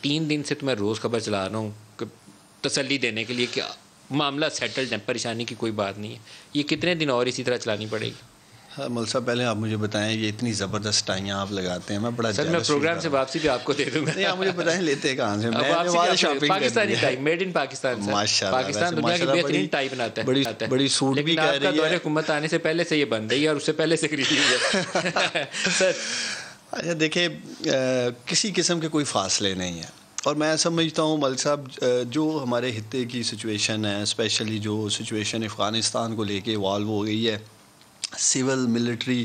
3 دن سے تو میں روز خبر چلا رہا ہوں تسلی دینے کے لیے کہ معاملہ سیٹلڈ ہے, پریشانی کی کوئی بات نہیں ہے. یہ کتنے دن اور اسی طرح چلانی پڑے گی؟ ہاں مول صاحب پہلے آپ مجھے بتائیں, یہ اتنی زبردست ٹائیاں آپ لگاتے ہیں, میں بڑا سر میں پروگرام سے واپسی بھی آپ کو دے دوں گا. نہیں آپ مجھے بتائیں لیتے کہاں سے؟ Pakistani tie, made in Pakistan sir. ماشاءاللہ, پاکستان دنیا کی بہترین ٹائی بناتا ہے. بڑی سوٹ بھی کہہ رہی ہے. لیکن آپ کا دور حکومت آنے سے پہلے سے یہ بن رہی ہے اور اس سے پہلے سے خریدی ہوئی ہے سر. اچھا دیکھیں, کسی قسم کے کوئی فاصلے نہیں ہیں, اور میں سمجھتا ہوں ملک صاحب جو ہمارے خطے کی سچویشن ہے, اسپیشلی جو سچویشن افغانستان کو لے کے ایوالو ہو گئی ہے, سول ملٹری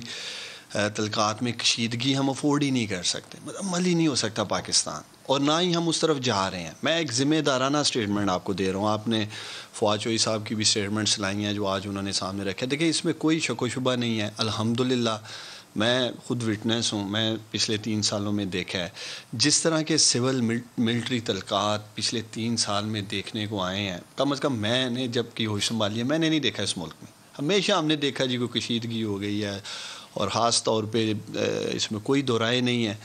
تعلقات میں کشیدگی ہم افورڈ ہی نہیں کر سکتے, عمل ہی نہیں ہو سکتا پاکستان, اور نہ ہی ہم اس طرف جا رہے ہیں. میں ایک ذمہ دارانہ اسٹیٹمنٹ آپ کو دے رہا ہوں. آپ نے فواد چوہی صاحب کی بھی اسٹیٹمنٹس لائی ہیں جو آج انہوں نے سامنے رکھے. دیکھیں اس میں کوئی شک و شبہ نہیں ہے, الحمدللہ میں خود وٹنس ہوں, میں پچھلے 3 سالوں میں دیکھا ہے جس طرح کے سول ملٹری تعلقات پچھلے 3 سال میں دیکھنے کو آئے ہیں. کم از کم میں نے جب کی ہوش سنبھالی ہے میں نے نہیں دیکھا اس ملک میں. ہمیشہ ہم نے دیکھا جی کوئی کشیدگی ہو گئی ہے, اور خاص طور پہ اس میں کوئی دو رائے نہیں ہے.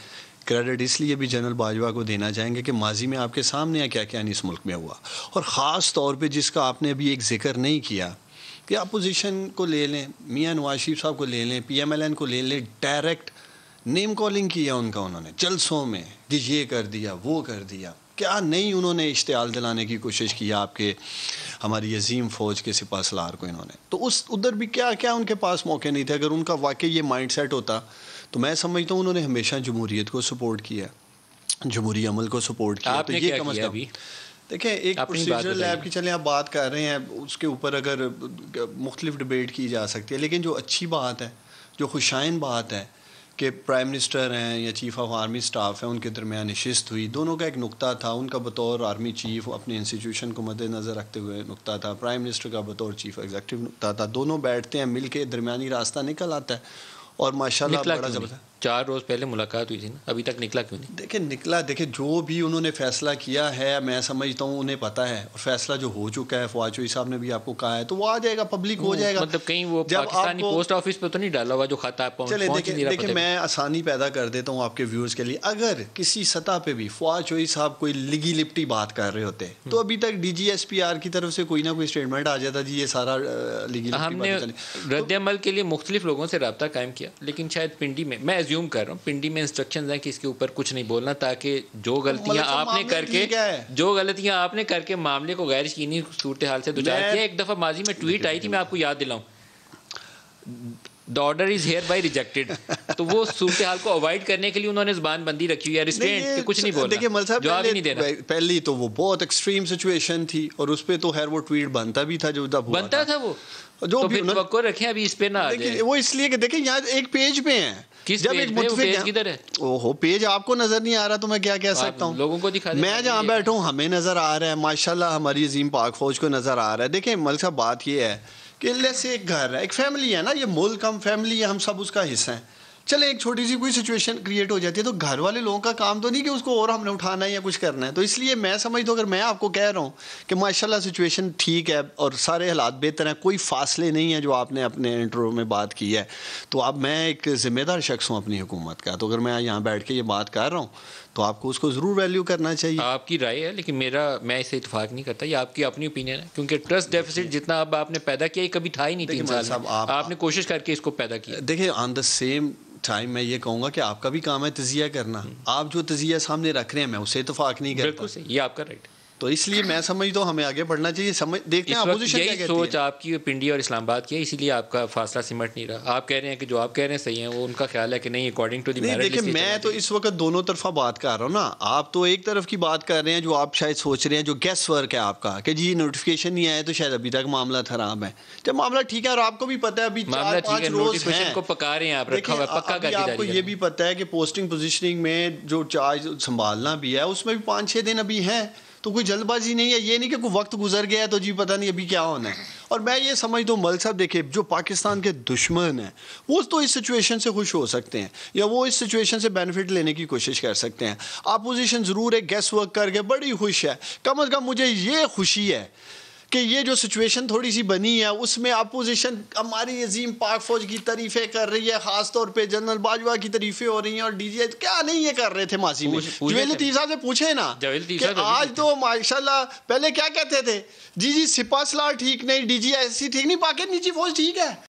کریڈٹ اس لیے بھی جنرل باجوہ کو دینا چاہیں گے کہ ماضی میں آپ کے سامنے ہے کیا کیا نہیں اس ملک میں ہوا, اور خاص طور پہ جس کا آپ نے ابھی ایک ذکر نہیں کیا کہ اپوزیشن کو لے لیں, میاں نواز شریف صاحب کو لے لیں, پی ایم ایل این کو لے لیں, ڈائریکٹ نیم کالنگ کیا ان کا, انہوں نے جلسوں میں کہ یہ کر دیا وہ کر دیا, کیا نہیں انہوں نے اشتعال دلانے کی کوشش کی آپ کے ہماری عظیم فوج کے سپاہ سالار کو انہوں نے. تو اس ادھر بھی کیا کیا ان کے پاس موقع نہیں تھے. اگر ان کا واقعی یہ مائنڈ سیٹ ہوتا تو میں سمجھتا ہوں انہوں نے ہمیشہ جمہوریت کو سپورٹ کیا, جمہوری عمل کو سپورٹ کیا. آپ نے کیا کیا ابھی؟ دیکھیں ایک پروسیجرل لیب کی چلیں آپ بات کر رہے ہیں, اس کے اوپر اگر مختلف ڈبیٹ کی جا سکتی ہے, لیکن جو اچھی بات ہے, جو خوشائن بات ہے کہ پرائم منسٹر ہیں یا چیف آف آرمی سٹاف ہیں, ان کے درمیان نشست ہوئی. دونوں کا ایک نقطہ تھا, ان کا بطور آرمی چیف اپنے انسٹیٹیوشن کو مد نظر رکھتے ہوئے نقطہ تھا, پرائم منسٹر کا بطور چیف ایگزیکٹو نقطہ تھا. دونوں بیٹھتے ہیں مل کے, درمیانی راستہ نکل آتا ہے, اور ماشاءاللہ بڑا زبردست. 4 روز پہلے ملاقات ہوئی تھی نا, ابھی تک نکلا کیوں نہیں؟ دیکھیں نکلا, دیکھیں جو بھی انہوں نے فیصلہ کیا ہے میں سمجھتا ہوں انہیں پتہ ہے, اور فیصلہ جو ہو چکا ہے فواد چوہی صاحب نے بھی آپ کو کہا ہے تو وہ آ جائے گا, پبلک ہو جائے گا. مطلب کہیں وہ پاکستانی پوسٹ آفس پہ تو نہیں ڈالا ہوا جو خط آپ پہنچ نہیں رہا؟ دیکھیں میں آسانی پیدا کر دیتا ہوں آپ کے ویورز کے لیے. اگر کسی سطح پہ بھی فواد چوہی صاحب کوئی لگی لپٹی بات کر رہے ہوتے تو ابھی تک D G S P R کی طرف سے کوئی نہ کوئی اسٹیٹمنٹ آ جاتا جی یہ سارا لگی لپٹی. ہم نے رد عمل کے لیے مختلف لوگوں سے رابطہ قائم کیا, لیکن شاید پنڈی میں ایزیوم کر رہا ہوں پنڈی میں انسٹرکشنز ہیں کہ اس کے اوپر کچھ نہیں بولنا, تاکہ جو غلطیاں آپ نے کر کے معاملے کو غیر یقینی صورتحال سے دوچار کیا. ایک دفعہ ماضی میں ٹویٹ آئی تھی, میں آپ کو یاد دلاؤں, the order is hereby rejected. تو وہ صورتحال کو اوائڈ کرنے کے لیے انہوں نے زبان بندی رکھی ہوئی ہے, ریسٹرینٹ کہ کچھ نہیں بولنا, جواب ہی نہیں دینا. پہلی تو وہ بہت ایکسٹریم سچویشن تھی, اور اس پہ تو خیر وہ ٹویٹ بنتا بھی تھا جو بنتا تھا, وہ جو بھی توقع رکھیں ابھی اس پہ نہ آ جائے. وہ اس لیے کہ دیکھیں یہاں ایک پیج پہ ہیں, جب ایک متفق کدھر ہے, اوہو پیج آپ کو نظر نہیں آ رہا تو میں کیا کہہ سکتا ہوں, لوگوں کو دکھا دیں. میں جہاں بیٹھا ہوں ہمیں نظر آ رہا ہے, ماشاءاللہ ہماری عظیم پاک فوج کو نظر آ رہا ہے. دیکھیں ملک صاحب بات یہ ہے کہ سے ایک گھر ہے, ایک فیملی ہے نا, یہ ملک ہم فیملی ہے, ہم سب اس کا حصہ ہیں. چلے ایک چھوٹی سی کوئی سچویشن کریٹ ہو جاتی ہے تو گھر والے لوگوں کا کام تو نہیں کہ اس کو اور ہم نے اٹھانا ہے یا کچھ کرنا ہے. تو اس لیے میں سمجھتا ہوں اگر میں آپ کو کہہ رہا ہوں کہ ماشاءاللہ سچویشن ٹھیک ہے اور سارے حالات بہتر ہیں, کوئی فاصلے نہیں ہیں جو آپ نے اپنے انٹرو میں بات کی ہے, تو اب میں ایک ذمہ دار شخص ہوں اپنی حکومت کا, تو اگر میں یہاں بیٹھ کے یہ بات کر رہا ہوں تو آپ کو اس کو ضرور ویلیو کرنا چاہیے. آپ کی رائے ہے, لیکن میں اسے اتفاق نہیں کرتا, یہ آپ کی اپنی اوپینین ہے, کیونکہ ٹرسٹ ڈیفیسٹ جتنا اب آپ نے پیدا کیا یہ کبھی تھا ہی نہیں 3 سال میں, آپ نے کوشش کر کے اس کو پیدا کیا. دیکھیں آن دا سیم ٹائم میں یہ کہوں گا کہ آپ کا بھی کام ہے تجزیہ کرنا. آپ جو تجزیہ سامنے رکھ رہے ہیں میں اسے اتفاق نہیں کرتا. بالکل صحیح, یہ آپ کا رائٹ. تو اس لیے میں سمجھتا ہوں ہمیں آگے بڑھنا چاہیے. دیکھتے ہیں اپوزیشن کیا کہتی ہے. سوچ آپ کی پنڈی اور اسلام آباد کی ہے, اسی لیے آپ کا فاصلہ سمٹ نہیں رہا. آپ کہہ رہے ہیں کہ جو آپ کہہ رہے ہیں صحیح ہیں, وہ ان کا خیال ہے کہ نہیں according to the merit list. دیکھیں میں تو اس وقت دونوں طرفہ بات کر رہا ہوں نا. آپ تو ایک طرف کی بات کر رہے ہیں جو آپ شاید سوچ رہے ہیں, جو گیس ورک ہے آپ کا کہ جی نوٹیفیکیشن نہیں آیا تو شاید ابھی تک معاملہ خراب ہے. جب معاملہ ٹھیک ہے اور آپ کو بھی پتہ ہے ابھی 4-5 روز ہیں کو پکا رہے ہیں, آپ رکھا ہوا ہے پکا کر کے. آپ کو یہ بھی پتہ ہے کہ پوسٹنگ پوزیشننگ میں جو چارج سنبھالنا بھی ہے اس میں بھی 5-6 دن ابھی ہیں, تو کوئی جلد بازی نہیں ہے. یہ نہیں کہ کوئی وقت گزر گیا ہے تو جی پتہ نہیں ابھی کیا ہونا ہے. اور میں یہ سمجھتا ہوں ملک صاحب دیکھیں جو پاکستان کے دشمن ہیں وہ تو اس سچویشن سے خوش ہو سکتے ہیں یا وہ اس سچویشن سے بینیفٹ لینے کی کوشش کر سکتے ہیں. اپوزیشن ضرور ہے گیس ورک کر کے بڑی خوش ہے, کم از کم مجھے یہ خوشی ہے کہ یہ جو سچویشن تھوڑی سی بنی ہے اس میں اپوزیشن ہماری عظیم پاک فوج کی تعریفیں کر رہی ہے, خاص طور پہ جنرل باجوہ کی تعریفیں ہو رہی ہیں, اور ڈی جی کیا نہیں یہ کر رہے تھے ماضی میں. جویل لطیف صاحب سے پوچھیں نا کہ آج تو ماشاءاللہ, پہلے کیا کہتے تھے, جی سپاہ سالار ٹھیک نہیں, ڈی جی ایس سی ٹھیک نہیں, باقی نیچی فوج ٹھیک ہے.